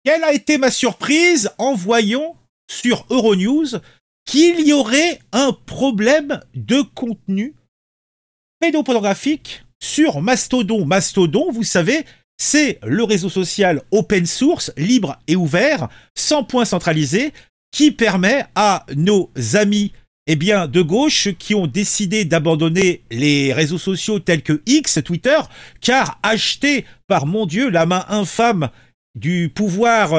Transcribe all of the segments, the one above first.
Quelle a été ma surprise en voyant sur Euronews qu'il y aurait un problème de contenu pédopornographique sur Mastodon. Mastodon, vous savez, c'est le réseau social open source, libre et ouvert, sans point centralisé, qui permet à nos amis de gauche qui ont décidé d'abandonner les réseaux sociaux tels que X, Twitter, car achetés par, mon Dieu, la main infâme du pouvoir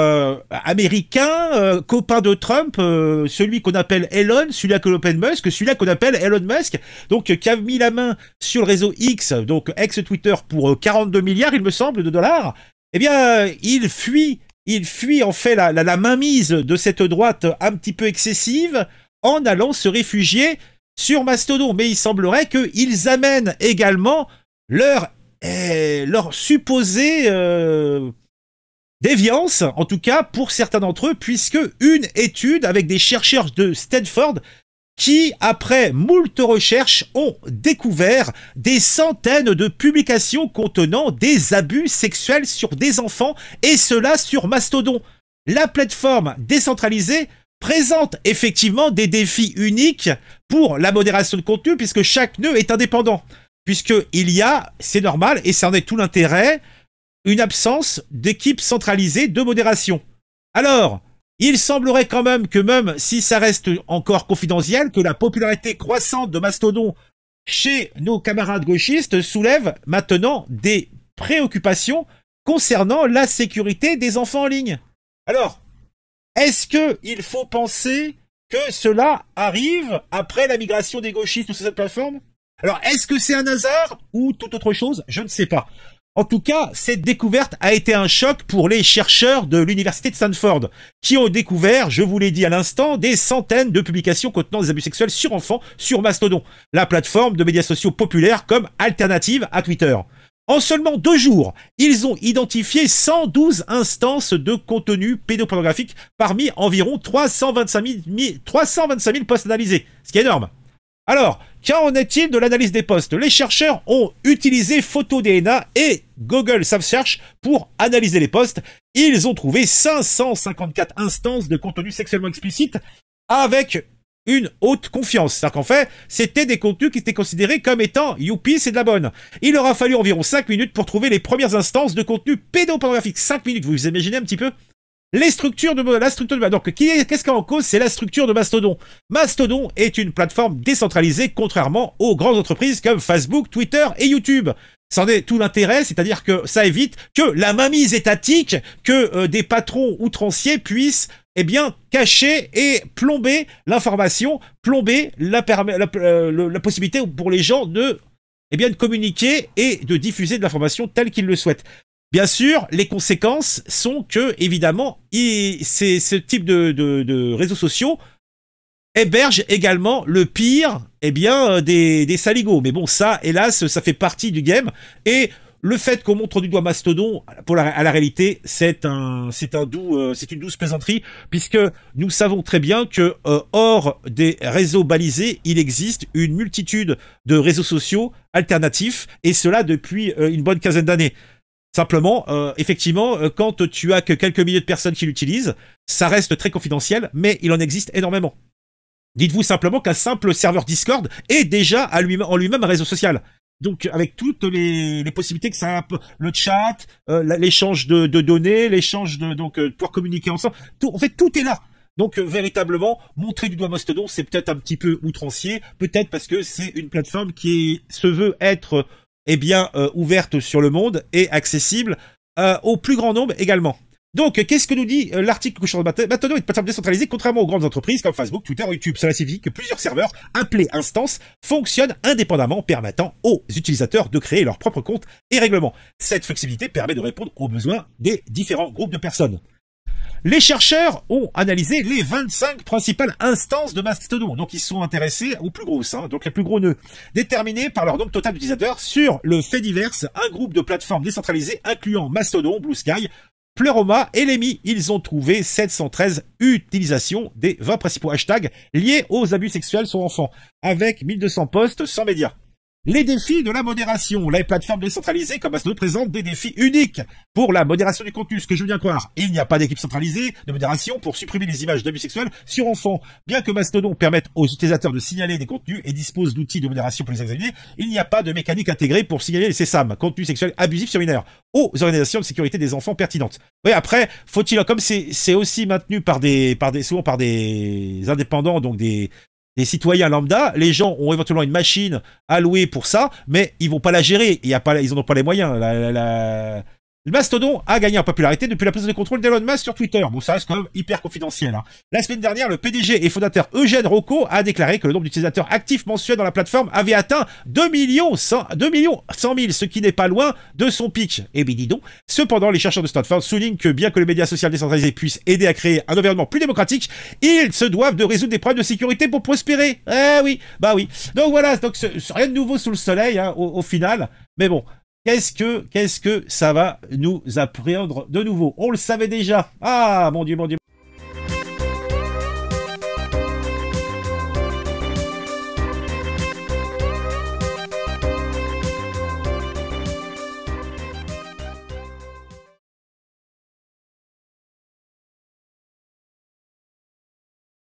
américain, copain de Trump, celui qu'on appelle Elon, celui-là qu'on appelle Musk, celui-là qu'on appelle Elon Musk, donc qui a mis la main sur le réseau X, donc ex-Twitter, pour 42 milliards, il me semble, de dollars, eh bien, il fuit en fait la mainmise de cette droite un petit peu excessive en allant se réfugier sur Mastodon. Mais il semblerait qu'ils amènent également leur supposé déviance, en tout cas pour certains d'entre eux, puisque une étude avec des chercheurs de Stanford qui, après moult recherches, ont découvert des centaines de publications contenant des abus sexuels sur des enfants, et cela sur Mastodon. La plateforme décentralisée présente effectivement des défis uniques pour la modération de contenu, puisque chaque nœud est indépendant. Puisqu'il y a, c'est normal, et ça en est tout l'intérêt, une absence d'équipe centralisée de modération. Alors, il semblerait quand même que, même si ça reste encore confidentiel, que la popularité croissante de Mastodon chez nos camarades gauchistes soulève maintenant des préoccupations concernant la sécurité des enfants en ligne. Alors, est-ce qu'il faut penser que cela arrive après la migration des gauchistes sur cette plateforme? Alors, est-ce que c'est un hasard ou toute autre chose? Je ne sais pas. En tout cas, cette découverte a été un choc pour les chercheurs de l'université de Stanford, qui ont découvert, je vous l'ai dit à l'instant, des centaines de publications contenant des abus sexuels sur enfants sur Mastodon, la plateforme de médias sociaux populaire comme alternative à Twitter. En seulement 2 jours, ils ont identifié 112 instances de contenu pédopornographique parmi environ 325 000 posts analysés, ce qui est énorme. Alors, qu'en est-il de l'analyse des posts? Les chercheurs ont utilisé PhotoDNA et Google Search pour analyser les posts. Ils ont trouvé 554 instances de contenu sexuellement explicite avec une haute confiance. C'est-à-dire qu'en fait, c'était des contenus qui étaient considérés comme étant youpi, c'est de la bonne. Il leur a fallu environ 5 minutes pour trouver les premières instances de contenu pédopornographique. 5 minutes, vous imaginez un petit peu? La structure de donc, qu'est-ce qu'il y a en cause? C'est la structure de Mastodon. Mastodon est une plateforme décentralisée, contrairement aux grandes entreprises comme Facebook, Twitter et YouTube. C'en est tout l'intérêt, c'est-à-dire que ça évite que la mainmise étatique, que des patrons outranciers puissent, cacher et plomber l'information, plomber la possibilité pour les gens de communiquer et de diffuser de l'information telle qu'ils le souhaitent. Bien sûr, les conséquences sont que, évidemment, ce type de réseaux sociaux héberge également le pire, des saligots. Mais bon, ça, hélas, ça fait partie du game. Et le fait qu'on montre du doigt Mastodon, à la réalité, c'est une douce plaisanterie, puisque nous savons très bien que, hors des réseaux balisés, il existe une multitude de réseaux sociaux alternatifs, et cela depuis une bonne quinzaine d'années. Simplement, effectivement, quand tu as que quelques milliers de personnes qui l'utilisent, ça reste très confidentiel, mais il en existe énormément. Dites-vous simplement qu'un simple serveur Discord est déjà en lui-même un réseau social. Donc, avec toutes les possibilités que ça a, le chat, l'échange de données, l'échange de pouvoir communiquer ensemble, en fait, tout est là. Donc, véritablement, montrer du doigt Mastodon, c'est peut-être un petit peu outrancier, peut-être parce que c'est une plateforme qui se veut être ouverte sur le monde et accessible au plus grand nombre également. Donc, qu'est-ce que nous dit l'article sur Mastodon est une plateforme décentralisée, contrairement aux grandes entreprises comme Facebook, Twitter ou YouTube. Cela signifie que plusieurs serveurs, appelés instances, fonctionnent indépendamment, permettant aux utilisateurs de créer leur propre compte et règlement. Cette flexibilité permet de répondre aux besoins des différents groupes de personnes. Les chercheurs ont analysé les 25 principales instances de Mastodon. Donc, ils sont intéressés aux plus grosses, donc les plus gros nœuds, déterminés par leur nombre total d'utilisateurs sur le fait divers, un groupe de plateformes décentralisées incluant Mastodon, Blue Sky, Pleuroma et Lemmy. Ils ont trouvé 713 utilisations des 20 principaux hashtags liés aux abus sexuels sur enfants, avec 1200 posts sans médias. Les défis de la modération. Les plateformes décentralisées comme Mastodon présentent des défis uniques pour la modération du contenu. Ce que je veux bien croire, il n'y a pas d'équipe centralisée de modération pour supprimer les images d'abus sexuels sur enfants. Bien que Mastodon permette aux utilisateurs de signaler des contenus et dispose d'outils de modération pour les examiner, il n'y a pas de mécanique intégrée pour signaler les CSAM, contenus sexuels abusifs sur mineurs, aux organisations de sécurité des enfants pertinentes. Oui, après, faut-il, comme c'est aussi maintenu souvent par des indépendants, donc des citoyens lambda, les gens ont éventuellement une machine à louer pour ça, mais ils vont pas la gérer. Ils en ont pas les moyens. Le Mastodon a gagné en popularité depuis la prise de contrôle d'Elon Musk sur Twitter. Bon, ça reste quand même hyper confidentiel. Hein. La semaine dernière, le PDG et fondateur Eugène Rocco a déclaré que le nombre d'utilisateurs actifs mensuels dans la plateforme avait atteint 2 100 000, ce qui n'est pas loin de son pic. Et bien dis donc. Cependant, les chercheurs de Stanford soulignent que bien que le média social décentralisé puisse aider à créer un environnement plus démocratique, ils se doivent de résoudre des problèmes de sécurité pour prospérer. Eh oui, bah oui. Donc voilà, donc rien de nouveau sous le soleil hein, au final. Mais bon. Qu'est-ce que ça va nous apprendre de nouveau? On le savait déjà. Ah, mon Dieu, mon Dieu.